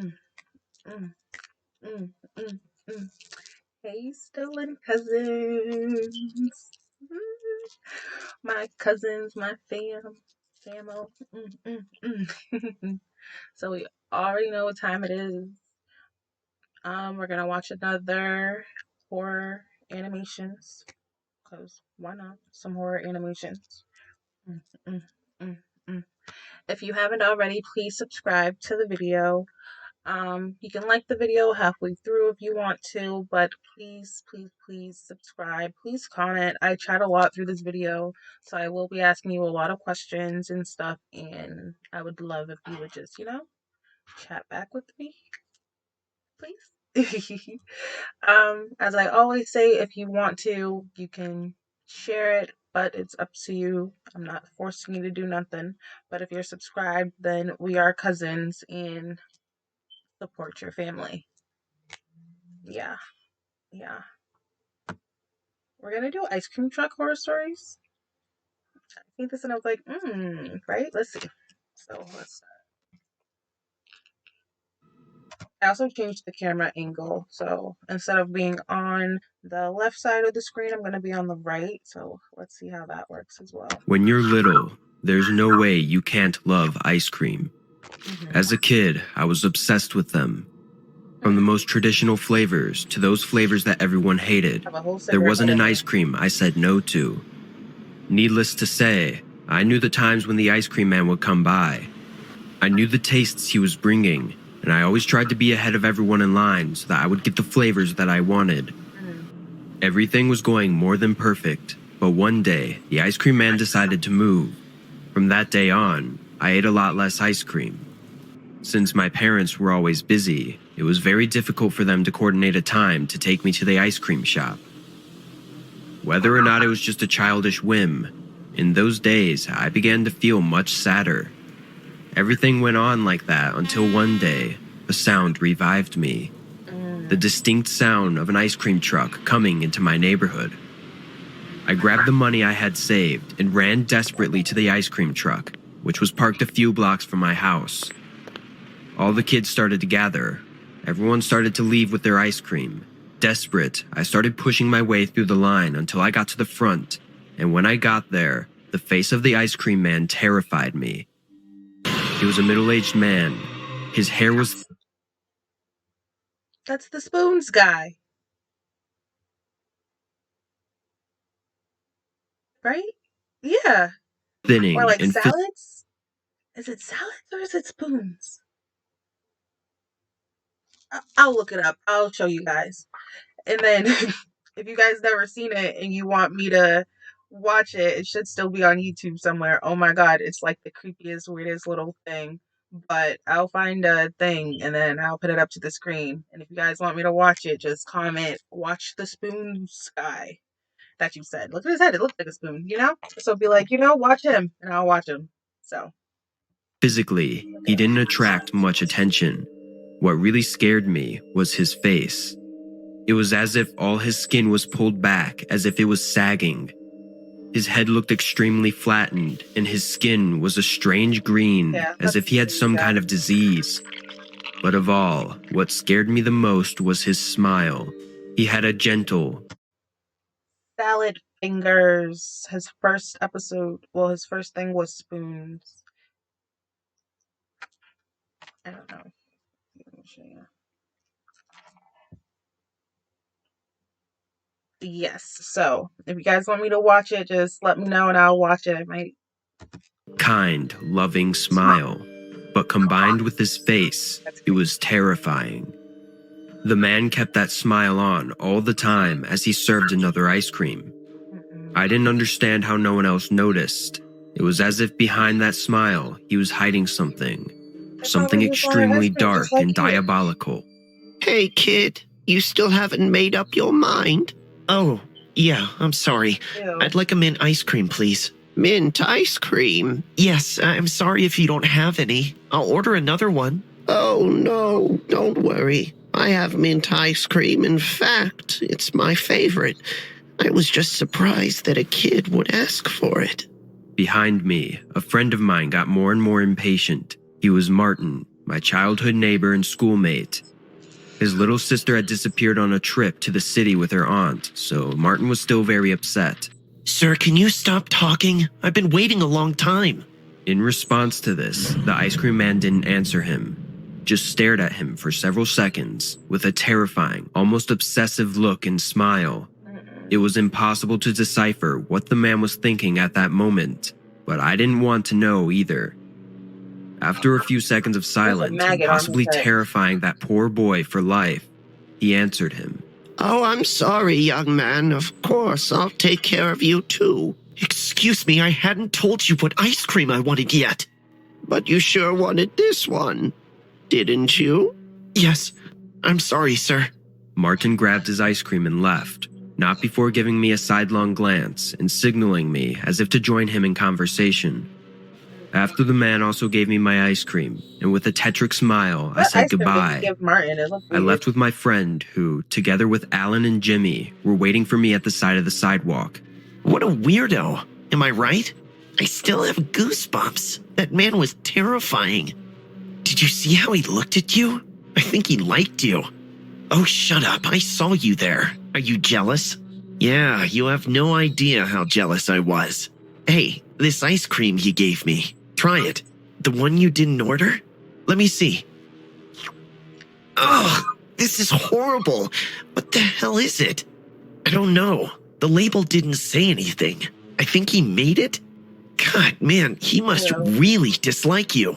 Mm, mm, mm, mm, mm. Hey, stolen cousins. My cousins, my famo. So we already know what time it is. We're gonna watch another horror animations. Cause why not? Some horror animations. Mm, mm, mm, mm. If you haven't already, please subscribe to the video. You can like the video halfway through if you want to, but please, please, please subscribe. Please comment. I chat a lot through this video, so I will be asking you a lot of questions and stuff, and I would love if you would just, chat back with me, please. As I always say, if you want to, you can share it, but it's up to you. I'm not forcing you to do nothing. But if you're subscribed, then we are cousins and support your family. Yeah. Yeah. We're gonna do ice cream truck horror stories. I think this and I was like, right? Let's see. So let's I also changed the camera angle. So instead of being on the left side of the screen, I'm gonna be on the right. So let's see how that works as well. When you're little, there's no way you can't love ice cream. As a kid, I was obsessed with them. From the most traditional flavors to those flavors that everyone hated, there wasn't an ice cream I said no to. Needless to say, I knew the times when the ice cream man would come by. I knew the tastes he was bringing, and I always tried to be ahead of everyone in line so that I would get the flavors that I wanted. Everything was going more than perfect, but one day, the ice cream man decided to move. From that day on, I ate a lot less ice cream. Since my parents were always busy, it was very difficult for them to coordinate a time to take me to the ice cream shop. Whether or not it was just a childish whim, in those days, I began to feel much sadder. Everything went on like that until one day, a sound revived me. The distinct sound of an ice cream truck coming into my neighborhood. I grabbed the money I had saved and ran desperately to the ice cream truck, which was parked a few blocks from my house. All the kids started to gather. Everyone started to leave with their ice cream. Desperate, I started pushing my way through the line until I got to the front, and when I got there, the face of the ice cream man terrified me. He was a middle-aged man. His hair was... That's the spoons guy. Right? Yeah. thinning Or like and salads? Is it salads or is it spoons? I'll look it up. I'll show you guys. And then if you guys never seen it and you want me to watch it, it should still be on YouTube somewhere. Oh my god, it's like the creepiest, weirdest little thing. But I'll find a thing and then I'll put it up to the screen. And if you guys want me to watch it, just comment, watch the spoons guy that you said. Look at his head, it looks like a spoon, So be like, watch him, and I'll watch him. So physically, he didn't attract much attention. What really scared me was his face. It was as if all his skin was pulled back, as if it was sagging. His head looked extremely flattened, and his skin was a strange green, as if he had some kind of disease. But of all, what scared me the most was his smile. He had a gentle... Salad fingers. His first thing was spoons. I don't know. Let me show you. Yes, so if you guys want me to watch it, just let me know and I'll watch it. I might. Kind, loving smile. But combined with his face, it was terrifying. The man kept that smile on all the time as he served another ice cream. I didn't understand how no one else noticed. It was as if behind that smile, he was hiding something. Something extremely dark and diabolical. Hey, kid, you still haven't made up your mind? Oh, yeah, I'm sorry. Ew. I'd like a mint ice cream, please. Mint ice cream? Yes, I'm sorry if you don't have any. I'll order another one. Oh, no, don't worry. I have mint ice cream. In fact, it's my favorite. I was just surprised that a kid would ask for it. Behind me, a friend of mine got more and more impatient. He was Martin. my childhood neighbor and schoolmate. His little sister had disappeared on a trip to the city with her aunt, so Martin was still very upset. Sir, can you stop talking? I've been waiting a long time. In response to this, the ice cream man didn't answer him, just stared at him for several seconds with a terrifying, almost obsessive look and smile. It was impossible to decipher what the man was thinking at that moment, but I didn't want to know either. After a few seconds of silence, and possibly terrifying that poor boy for life, he answered him. Oh, I'm sorry, young man. Of course, I'll take care of you too. Excuse me, I hadn't told you what ice cream I wanted yet. But you sure wanted this one, didn't you? Yes, I'm sorry, sir. Martin grabbed his ice cream and left, not before giving me a sidelong glance and signaling me as if to join him in conversation. After the man also gave me my ice cream, and with a tetric smile, I said goodbye. I left with my friend who, together with Alan and Jimmy, were waiting for me at the side of the sidewalk. What a weirdo. Am I right? I still have goosebumps. That man was terrifying. Did you see how he looked at you? I think he liked you. Oh, shut up. I saw you there. Are you jealous? Yeah, you have no idea how jealous I was. Hey, this ice cream you gave me. Try it. The one you didn't order? Let me see. Ugh, this is horrible. What the hell is it? I don't know. The label didn't say anything. I think he made it. God, man, he must really dislike you.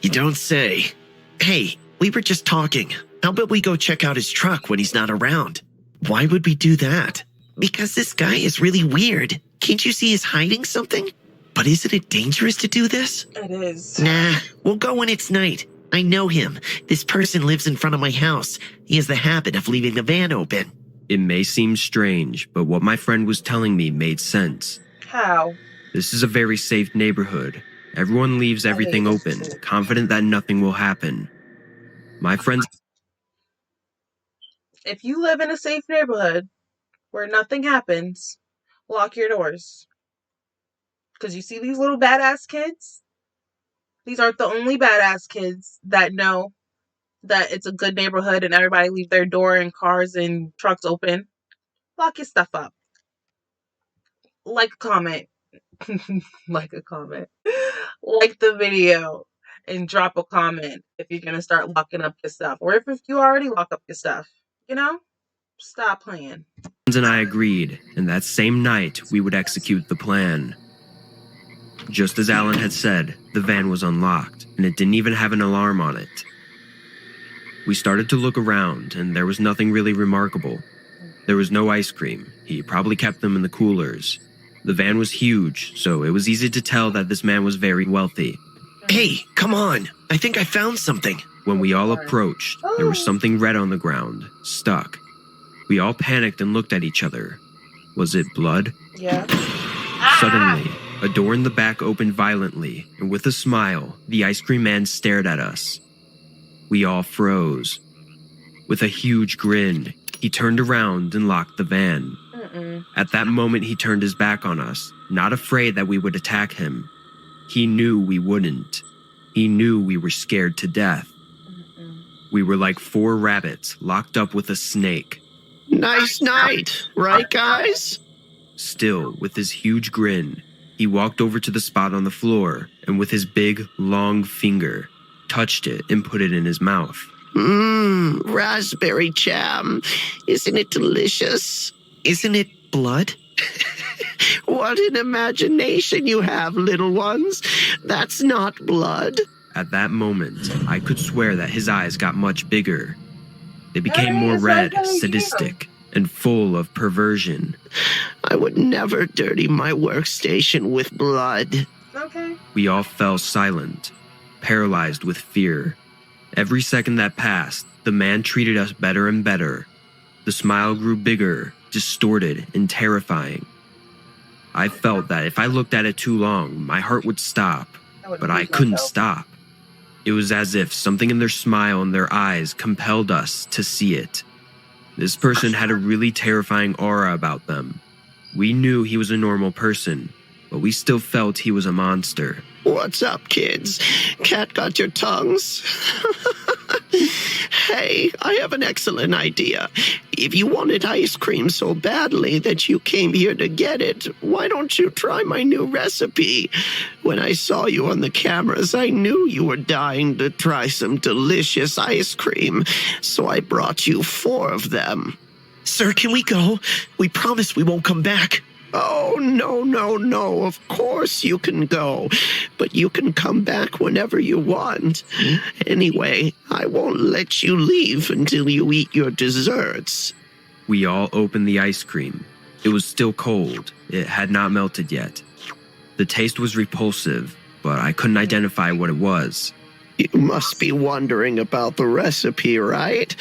You don't say. Hey, we were just talking. How about we go check out his truck when he's not around? Why would we do that? Because this guy is really weird. Can't you see he's hiding something? But isn't it dangerous to do this? It is. Nah, we'll go when it's night. I know him. This person lives in front of my house. He has the habit of leaving the van open. It may seem strange, but what my friend was telling me made sense. How? This is a very safe neighborhood. Everyone leaves everything open, confident that nothing will happen. My friends... If you live in a safe neighborhood where nothing happens, lock your doors. Because you see these little badass kids? These aren't the only badass kids that know that it's a good neighborhood and everybody leave their door and cars and trucks open. Lock your stuff up. Like a comment. Like a comment. Like the video and drop a comment if you're going to start locking up your stuff. Or if you already lock up your stuff. You know? Stop playing. And I agreed, and that same night we would execute the plan. Just as Alan had said, the van was unlocked, and it didn't even have an alarm on it. We started to look around, and there was nothing really remarkable. There was no ice cream. He probably kept them in the coolers. The van was huge, so it was easy to tell that this man was very wealthy. Hey, come on. I think I found something. When we all approached, there was something red on the ground, stuck. We all panicked and looked at each other. Was it blood? Yeah. Suddenly, a door in the back opened violently, and with a smile, the ice cream man stared at us. We all froze. With a huge grin, he turned around and locked the van. At that moment, he turned his back on us, not afraid that we would attack him. He knew we wouldn't. He knew we were scared to death. We were like 4 rabbits locked up with a snake. Nice night, right, guys? Still, with his huge grin, he walked over to the spot on the floor and with his big, long finger, touched it and put it in his mouth. Raspberry jam. Isn't it delicious? Isn't it blood? What an imagination you have, little ones. That's not blood. At that moment, I could swear that his eyes got much bigger. They became more red, sadistic, and full of perversion. I would never dirty my workstation with blood. Okay. We all fell silent, paralyzed with fear. Every second that passed, the man treated us better and better. The smile grew bigger, distorted, and terrifying. I felt that if I looked at it too long, my heart would stop, but I couldn't stop. It was as if something in their smile and their eyes compelled us to see it. This person had a really terrifying aura about them. We knew he was a normal person, but we still felt he was a monster. What's up, kids? Cat got your tongues? Hey, I have an excellent idea. If you wanted ice cream so badly that you came here to get it, why don't you try my new recipe? When I saw you on the cameras, I knew you were dying to try some delicious ice cream, so I brought you 4 of them. Sir, can we go? We promise we won't come back. Oh, no. Of course you can go. But you can come back whenever you want. Anyway, I won't let you leave until you eat your desserts. We all opened the ice cream. It was still cold. It had not melted yet. The taste was repulsive, but I couldn't identify what it was. You must be wondering about the recipe, right?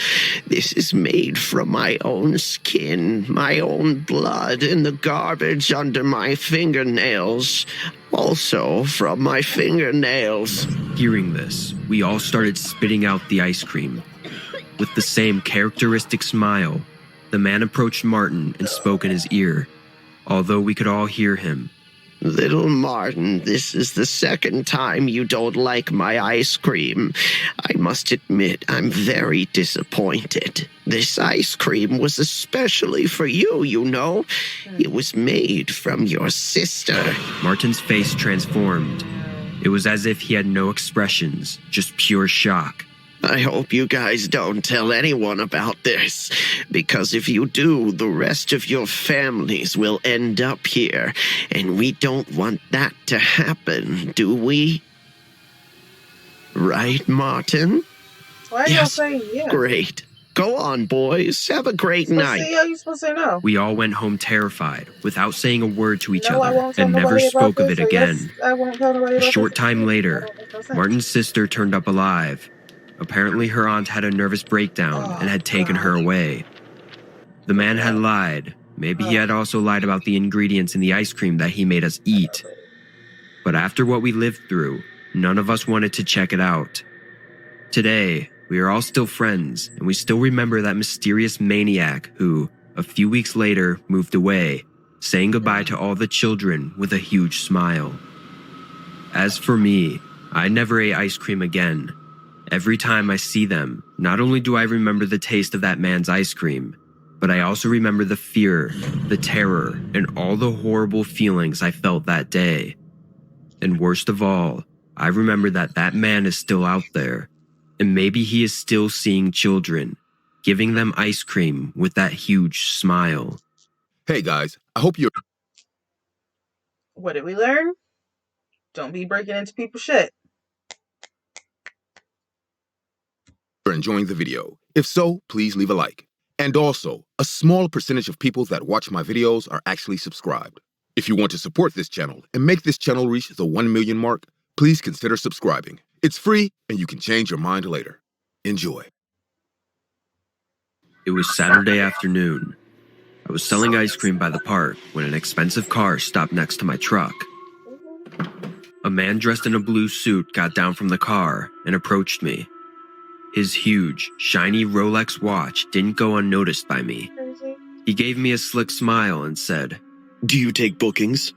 This is made from my own skin, my own blood, and the garbage under my fingernails. Also from my fingernails. Hearing this, we all started spitting out the ice cream. With the same characteristic smile, the man approached Martin and spoke in his ear, although we could all hear him. Little Martin, this is the second time you don't like my ice cream. I must admit, I'm very disappointed. This ice cream was especially for you, you know. It was made from your sister. Martin's face transformed. It was as if he had no expressions, just pure shock. I hope you guys don't tell anyone about this, because if you do, the rest of your families will end up here, and we don't want that to happen, do we? Right, Martin? Why are y'all saying yeah? Great. Go on, boys. Have a great night. How you supposed to say no? We all went home terrified, without saying a word to each No, I other, won't tell and never nobody about spoke of this, it or again. yes, I won't tell nobody A about short this. time later, That don't make no sense. Martin's sister turned up alive. Apparently her aunt had a nervous breakdown and had taken her away. The man had lied. Maybe he had also lied about the ingredients in the ice cream that he made us eat. But after what we lived through, none of us wanted to check it out. Today, we are all still friends, and we still remember that mysterious maniac who, a few weeks later, moved away, saying goodbye to all the children with a huge smile. As for me, I never ate ice cream again. Every time I see them, not only do I remember the taste of that man's ice cream, but I also remember the fear, the terror, and all the horrible feelings I felt that day. And worst of all, I remember that that man is still out there, and maybe he is still seeing children, giving them ice cream with that huge smile. Hey guys, I hope you're What did we learn? Don't be breaking into people's shit. enjoying the video. If so, please leave a like. And also, a small percentage of people that watch my videos are actually subscribed. If you want to support this channel and make this channel reach the 1 million mark, please consider subscribing. It's free and you can change your mind later. Enjoy. It was Saturday afternoon. I was selling ice cream by the park when an expensive car stopped next to my truck. A man dressed in a blue suit got down from the car and approached me. His huge, shiny Rolex watch didn't go unnoticed by me. He gave me a slick smile and said, Do you take bookings?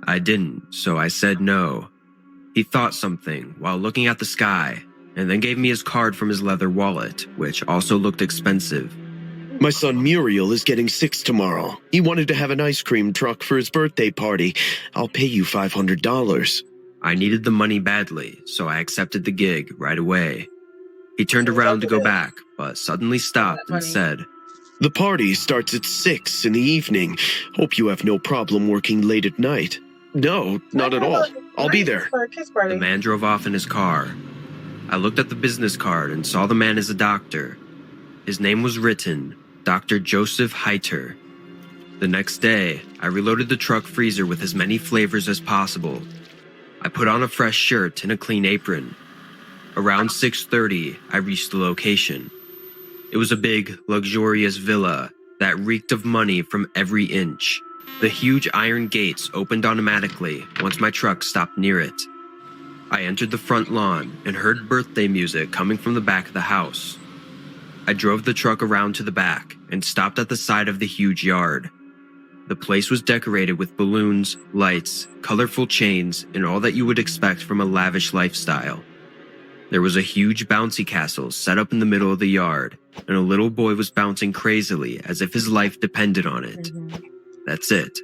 I didn't, so I said no. He thought something while looking at the sky, and then gave me his card from his leather wallet, which also looked expensive. My son Muriel is getting 6 tomorrow. He wanted to have an ice cream truck for his birthday party. I'll pay you $500. I needed the money badly, so I accepted the gig right away. He turned around to go back, but suddenly stopped and said, The party starts at 6 in the evening. Hope you have no problem working late at night. No, not at all. I'll be there. For a kiss party. The man drove off in his car. I looked at the business card and saw the man as a doctor. His name was written, Dr. Joseph Heiter. The next day, I reloaded the truck freezer with as many flavors as possible. I put on a fresh shirt and a clean apron. Around 6:30, I reached the location. It was a big, luxurious villa that reeked of money from every inch. The huge iron gates opened automatically once my truck stopped near it. I entered the front lawn and heard birthday music coming from the back of the house. I drove the truck around to the back and stopped at the side of the huge yard. The place was decorated with balloons, lights, colorful chains, and all that you would expect from a lavish lifestyle. There was a huge bouncy castle set up in the middle of the yard, and a little boy was bouncing crazily as if his life depended on it. That's it.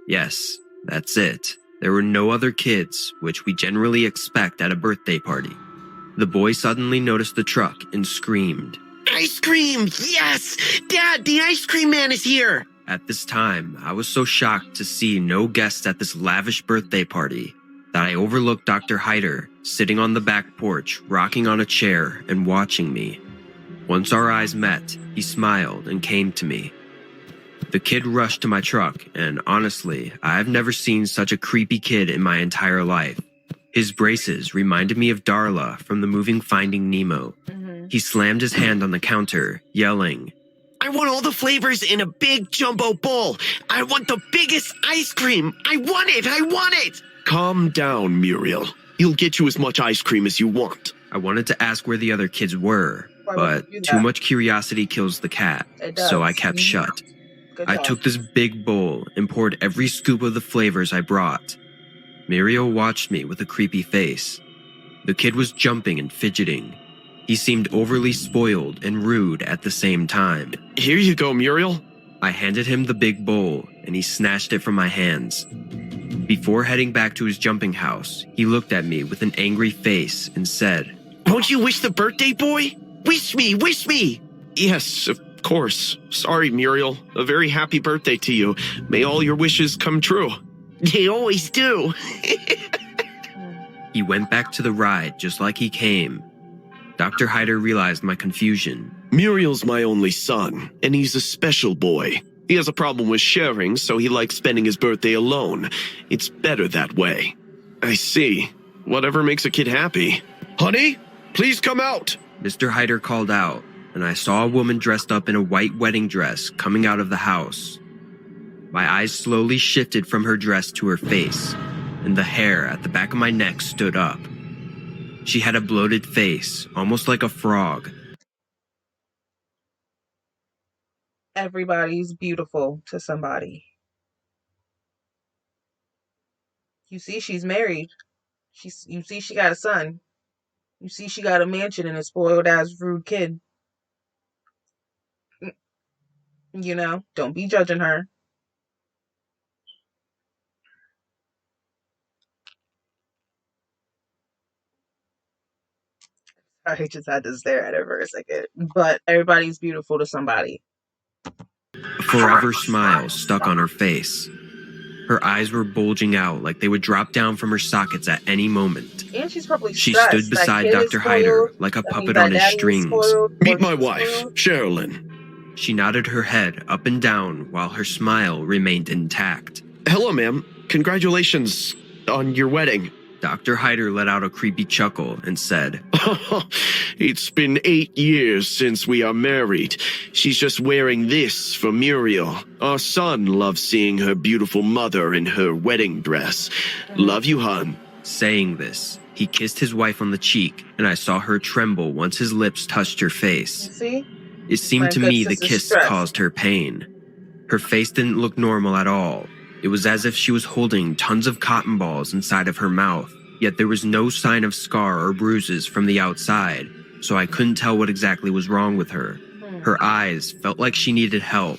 Yes, that's it. There were no other kids, which we generally expect at a birthday party. The boy suddenly noticed the truck and screamed. Ice cream! Yes! Dad, the ice cream man is here! At this time, I was so shocked to see no guests at this lavish birthday party that I overlooked Dr. Hyder sitting on the back porch, rocking on a chair and watching me. Once our eyes met, he smiled and came to me. The kid rushed to my truck, and honestly, I've never seen such a creepy kid in my entire life. His braces reminded me of Darla from the movie Finding Nemo. He slammed his hand on the counter, yelling, I want all the flavors in a big jumbo bowl. I want the biggest ice cream. I want it. I want it. Calm down, Muriel. He'll get you as much ice cream as you want. I wanted to ask where the other kids were, but too much curiosity kills the cat, so I kept shut. I took this big bowl and poured every scoop of the flavors I brought. Muriel watched me with a creepy face. The kid was jumping and fidgeting. He seemed overly spoiled and rude at the same time. Here you go, Muriel. I handed him the big bowl, and he snatched it from my hands. Before heading back to his jumping house, he looked at me with an angry face and said, Won't you wish the birthday boy? Wish me, wish me! Yes, of course. Sorry, Muriel. A very happy birthday to you. May all your wishes come true. They always do. He went back to the ride just like he came. Dr. Hyder realized my confusion. Muriel's my only son, and he's a special boy. He has a problem with sharing, so he likes spending his birthday alone. It's better that way. I see. Whatever makes a kid happy. Honey, please come out. Mr. Hyder called out, and I saw a woman dressed up in a white wedding dress coming out of the house. My eyes slowly shifted from her dress to her face, and the hair at the back of my neck stood up. She had a bloated face, almost like a frog. Everybody's beautiful to somebody. You see she's married. You see she got a son. You see she got a mansion and a spoiled ass rude kid. You know, don't be judging her. I just had to stare at her for a second. But everybody's beautiful to somebody. A forever smile stuck on her face. Her eyes were bulging out like they would drop down from her sockets at any moment. And she's probably She stressed. stood beside Dr. Hyder like a puppet on his strings. Meet my wife, Sherilyn. She nodded her head up and down while her smile remained intact. Hello, ma'am. Congratulations on your wedding. Dr. Hyder let out a creepy chuckle and said, It's been 8 years since we are married. She's just wearing this for Muriel. Our son loves seeing her beautiful mother in her wedding dress. Love you, hon. Saying this, he kissed his wife on the cheek, and I saw her tremble once his lips touched her face. You see? It seemed to me the kiss caused her pain. Her face didn't look normal at all. It was as if she was holding tons of cotton balls inside of her mouth, yet there was no sign of scar or bruises from the outside, so I couldn't tell what exactly was wrong with her. Her eyes felt like she needed help.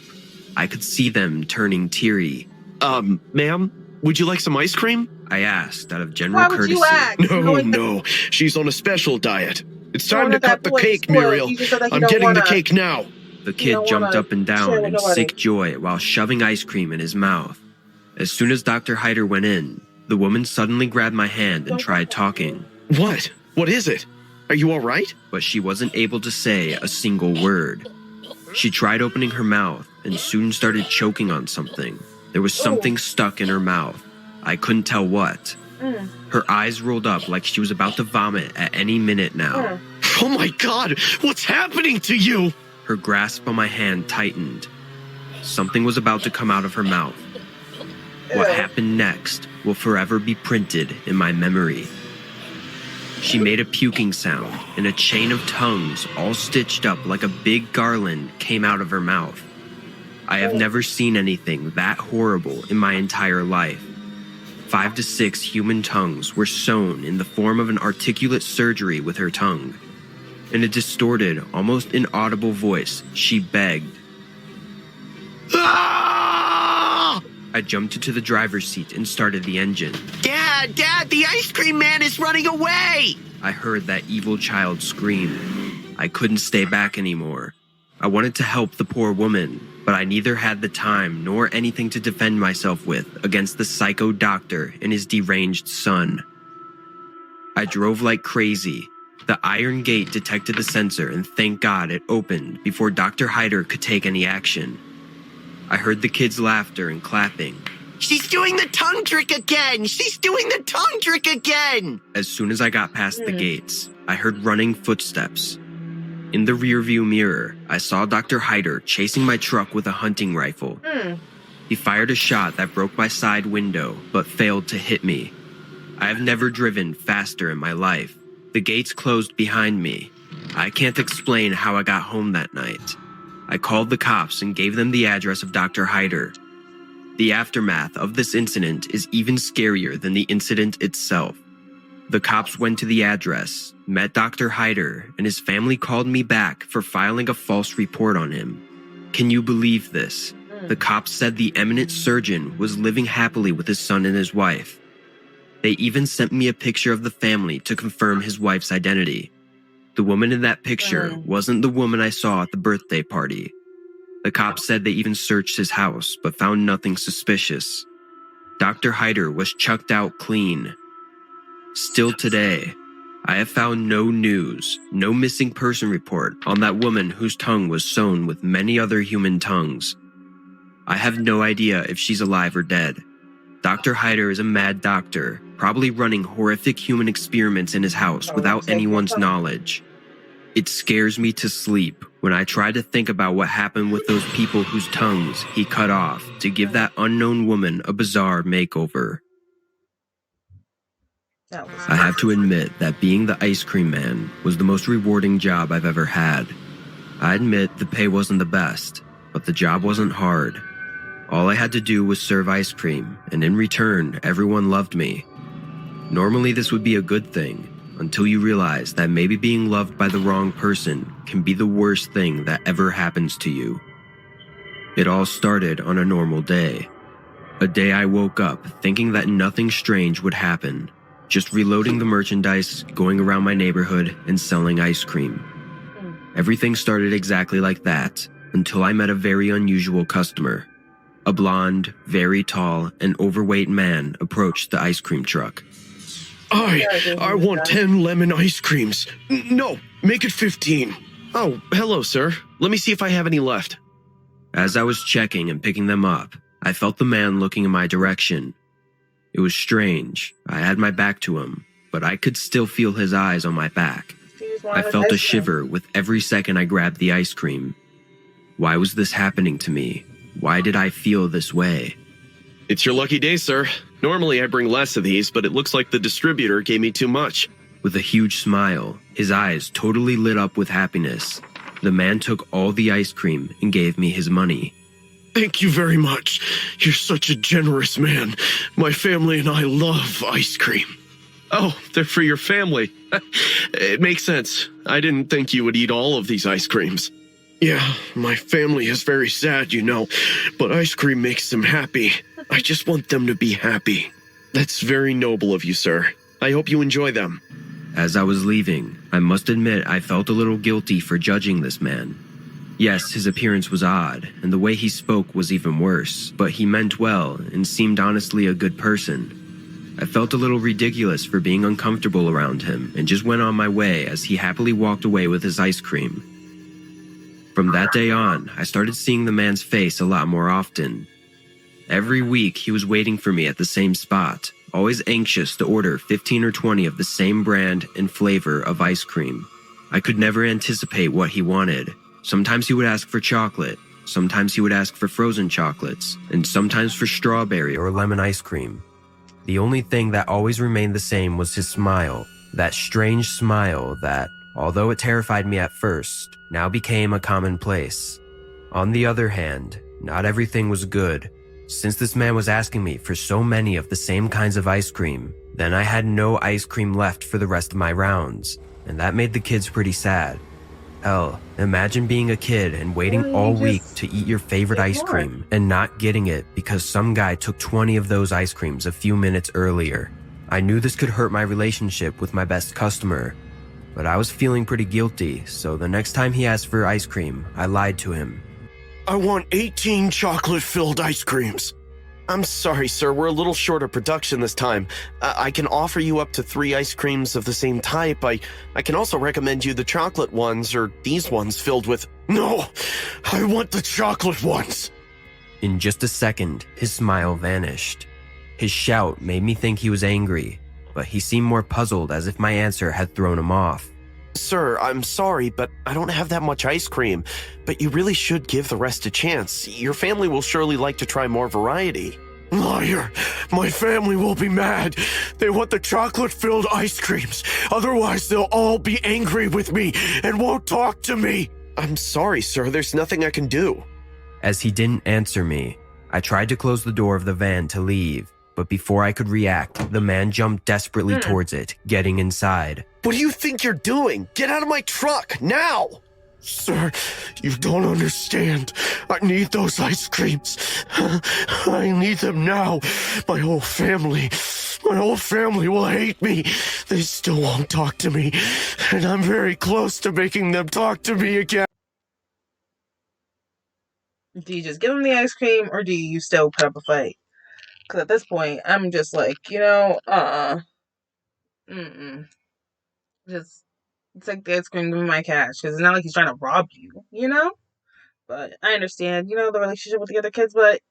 I could see them turning teary. Ma'am, would you like some ice cream? I asked out of general Why would courtesy. you ask? No. She's on a special diet. It's time to cut the cake, Muriel. I'm getting the cake now. The kid jumped up and down in sick joy while shoving ice cream in his mouth. As soon as Dr. Hyder went in, the woman suddenly grabbed my hand and tried talking. What? What is it? Are you all right? But she wasn't able to say a single word. She tried opening her mouth and soon started choking on something. There was something stuck in her mouth. I couldn't tell what. Her eyes rolled up like she was about to vomit at any minute now. Oh my God, what's happening to you? Her grasp on my hand tightened. Something was about to come out of her mouth. What happened next will forever be printed in my memory. She made a puking sound, and a chain of tongues all stitched up like a big garland came out of her mouth. I have never seen anything that horrible in my entire life. 5 to 6 human tongues were sewn in the form of an articulate surgery with her tongue. In a distorted, almost inaudible voice, she begged. Ah! I jumped into the driver's seat and started the engine. Dad, the ice cream man is running away! I heard that evil child scream. I couldn't stay back anymore. I wanted to help the poor woman, but I neither had the time nor anything to defend myself with against the psycho doctor and his deranged son. I drove like crazy. The iron gate detected the sensor, and thank God it opened before Dr. Hyder could take any action. I heard the kids' laughter and clapping. She's doing the tongue trick again! She's doing the tongue trick again! As soon as I got past the gates, I heard running footsteps. In the rearview mirror, I saw Dr. Hyder chasing my truck with a hunting rifle. He fired a shot that broke my side window, but failed to hit me. I have never driven faster in my life. The gates closed behind me. I can't explain how I got home that night. I called the cops and gave them the address of Dr. Hyder. The aftermath of this incident is even scarier than the incident itself. The cops went to the address, met Dr. Hyder, and his family called me back for filing a false report on him. Can you believe this? The cops said the eminent surgeon was living happily with his son and his wife. They even sent me a picture of the family to confirm his wife's identity. The woman in that picture wasn't the woman I saw at the birthday party. The cops said they even searched his house, but found nothing suspicious. Dr. Hyder was chucked out clean. Still today, I have found no news, no missing person report on that woman whose tongue was sewn with many other human tongues. I have no idea if she's alive or dead. Dr. Hyder is a mad doctor, probably running horrific human experiments in his house without anyone's knowledge. It scares me to sleep when I try to think about what happened with those people whose tongues he cut off to give that unknown woman a bizarre makeover. I have to admit that being the ice cream man was the most rewarding job I've ever had. I admit the pay wasn't the best, but the job wasn't hard. All I had to do was serve ice cream, and in return, everyone loved me. Normally this would be a good thing, until you realize that maybe being loved by the wrong person can be the worst thing that ever happens to you. It all started on a normal day. A day I woke up thinking that nothing strange would happen. Just reloading the merchandise, going around my neighborhood, and selling ice cream. Everything started exactly like that, until I met a very unusual customer. A blonde, very tall, and overweight man approached the ice cream truck. I want 10 lemon ice creams. No, make it 15. Oh, hello, sir. Let me see if I have any left. As I was checking and picking them up, I felt the man looking in my direction. It was strange. I had my back to him, but I could still feel his eyes on my back. I felt a shiver with every second I grabbed the ice cream. Why was this happening to me? Why did I feel this way? It's your lucky day, sir. Normally I bring less of these, but it looks like the distributor gave me too much. With a huge smile, his eyes totally lit up with happiness, the man took all the ice cream and gave me his money. Thank you very much. You're such a generous man. My family and I love ice cream. Oh, they're for your family. It makes sense. I didn't think you would eat all of these ice creams. Yeah, my family is very sad, you know, but ice cream makes them happy. I just want them to be happy. That's very noble of you, sir. I hope you enjoy them. As I was leaving, I must admit I felt a little guilty for judging this man. Yes, his appearance was odd, and the way he spoke was even worse, but he meant well and seemed honestly a good person. I felt a little ridiculous for being uncomfortable around him and just went on my way as he happily walked away with his ice cream. From that day on, I started seeing the man's face a lot more often. Every week, he was waiting for me at the same spot, always anxious to order 15 or 20 of the same brand and flavor of ice cream. I could never anticipate what he wanted. Sometimes he would ask for chocolate, sometimes he would ask for frozen chocolates, and sometimes for strawberry or lemon ice cream. The only thing that always remained the same was his smile, that strange smile that, although it terrified me at first, now became a commonplace. On the other hand, Not everything was good. Since this man was asking me for so many of the same kinds of ice cream, then I had no ice cream left for the rest of my rounds, and that made the kids pretty sad. Hell, imagine being a kid and waiting all week to eat your favorite ice cream and not getting it because some guy took 20 of those ice creams a few minutes earlier. I knew this could hurt my relationship with my best customer, but I was feeling pretty guilty, so the next time he asked for ice cream, I lied to him. I want 18 chocolate-filled ice creams. I'm sorry, sir. We're a little short of production this time. I can offer you up to 3 ice creams of the same type. I can also recommend you the chocolate ones or these ones filled with... No! I want the chocolate ones! In just a second, his smile vanished. His shout made me think he was angry, but he seemed more puzzled as if my answer had thrown him off. Sir, I'm sorry, but I don't have that much ice cream. But you really should give the rest a chance. Your family will surely like to try more variety. Liar! My family will be mad. They want the chocolate-filled ice creams. Otherwise, they'll all be angry with me and won't talk to me. I'm sorry, sir. There's nothing I can do. As he didn't answer me, I tried to close the door of the van to leave, but before I could react, the man jumped desperately towards it, getting inside. What do you think you're doing? Get out of my truck, now! Sir, you don't understand. I need those ice creams. I need them now. My whole family will hate me. They still won't talk to me, and I'm very close to making them talk to me again. Do you just give them the ice cream, or do you still put up a fight? Because at this point, I'm just like, just take the ice cream, give me my cash. Because it's not like he's trying to rob you, But I understand, the relationship with the other kids, but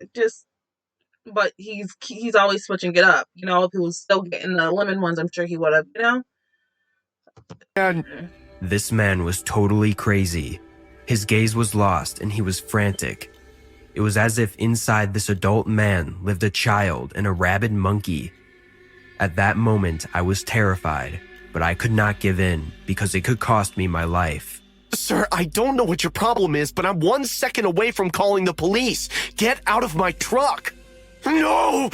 he's always switching it up. If he was still getting the lemon ones, I'm sure he would have, And This man was totally crazy. His gaze was lost and he was frantic. It was as if inside this adult man lived a child and a rabid monkey. At that moment, I was terrified, but I could not give in because it could cost me my life. Sir, I don't know what your problem is, but I'm 1 second away from calling the police. Get out of my truck. No!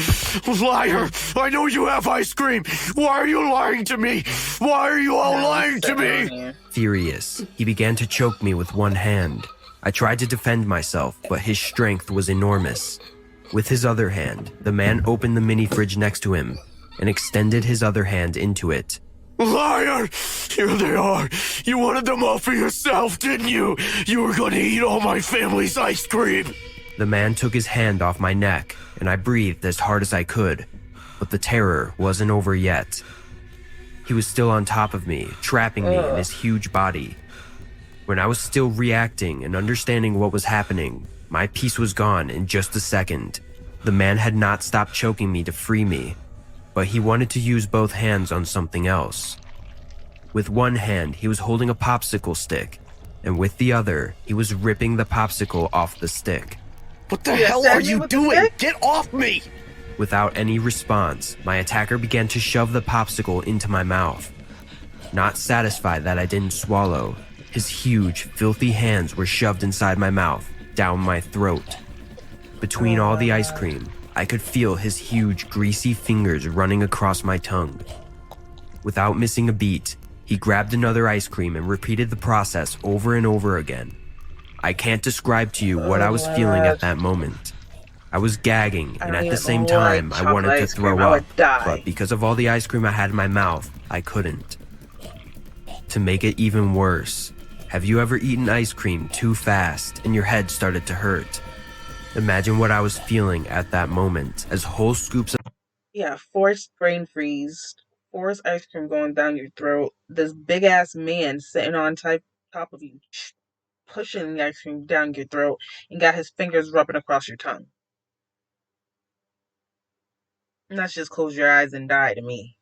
Liar! I know you have ice cream! Why are you lying to me? Why are you all lying to me? Furious, he began to choke me with one hand. I tried to defend myself, but his strength was enormous. With his other hand, the man opened the mini fridge next to him and extended his other hand into it. Liar! Here they are. You wanted them all for yourself, didn't you? You were going to eat all my family's ice cream. The man took his hand off my neck, and I breathed as hard as I could, but the terror wasn't over yet. He was still on top of me, trapping me in his huge body. When I was still reacting and understanding what was happening, my peace was gone in just a second. The man had not stopped choking me to free me, but he wanted to use both hands on something else. With one hand, he was holding a popsicle stick, and with the other, he was ripping the popsicle off the stick. What the hell are you doing? Get off me! Without any response, my attacker began to shove the popsicle into my mouth. Not satisfied that I didn't swallow, his huge, filthy hands were shoved inside my mouth, down my throat. Between all the ice cream, I could feel his huge, greasy fingers running across my tongue. Without missing a beat, he grabbed another ice cream and repeated the process over and over again. I can't describe to you what I was feeling at that moment. I was gagging, and at the same time, I wanted to throw up, but because of all the ice cream I had in my mouth, I couldn't. To make it even worse, have you ever eaten ice cream too fast and your head started to hurt? Imagine what I was feeling at that moment as whole scoops of... Yeah, forced brain freeze, forced ice cream going down your throat, this big-ass man sitting on top of you, pushing the ice cream down your throat, and got his fingers rubbing across your tongue. And that's just close your eyes and die to me.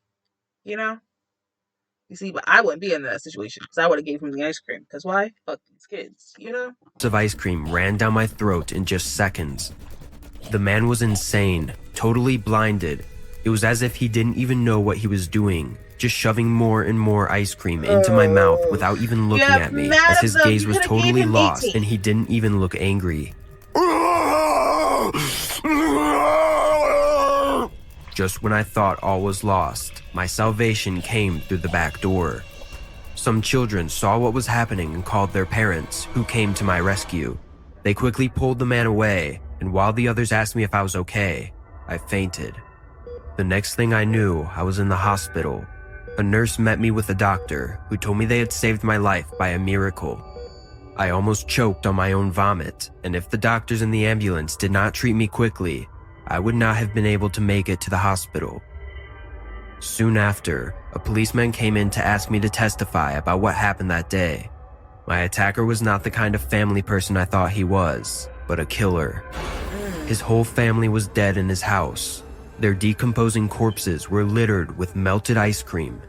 You see, but I wouldn't be in that situation because I would have gave him the ice cream. Because why? Fuck these kids, of ice cream ran down my throat in just seconds. The man was insane, totally blinded. It was as if he didn't even know what he was doing, just shoving more and more ice cream into my mouth without even looking at me, as his gaze was totally lost and he didn't even look angry. Just when I thought all was lost, my salvation came through the back door. Some children saw what was happening and called their parents, who came to my rescue. They quickly pulled the man away, and while the others asked me if I was okay, I fainted. The next thing I knew, I was in the hospital. A nurse met me with a doctor who told me they had saved my life by a miracle. I almost choked on my own vomit, and if the doctors in the ambulance did not treat me quickly, I would not have been able to make it to the hospital. Soon after, a policeman came in to ask me to testify about what happened that day. My attacker was not the kind of family person I thought he was, but a killer. His whole family was dead in his house. Their decomposing corpses were littered with melted ice cream.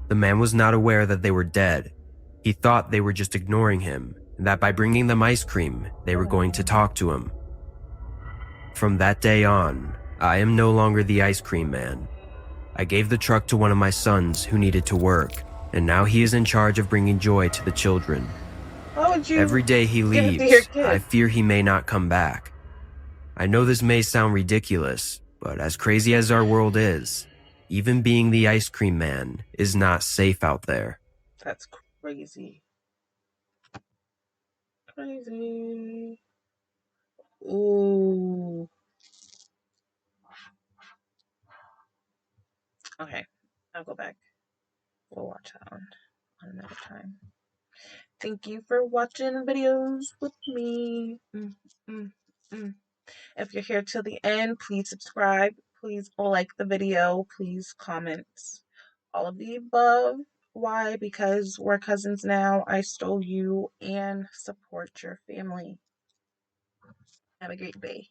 The man was not aware that they were dead. He thought they were just ignoring him, and that by bringing them ice cream, they were going to talk to him. From that day on, I am no longer the ice cream man. I gave the truck to one of my sons who needed to work, and now he is in charge of bringing joy to the children. Why would you Every day he give it to your leaves, kid? I fear he may not come back. I know this may sound ridiculous, but as crazy as our world is, even being the ice cream man is not safe out there. That's crazy. Crazy. Ooh. Okay, I'll go back. We'll watch that one another time. Thank you for watching videos with me. If you're here till the end, please subscribe. Please like the video. Please comment. All of the above. Why? Because we're cousins now. I stole you and support your family. Have a great day.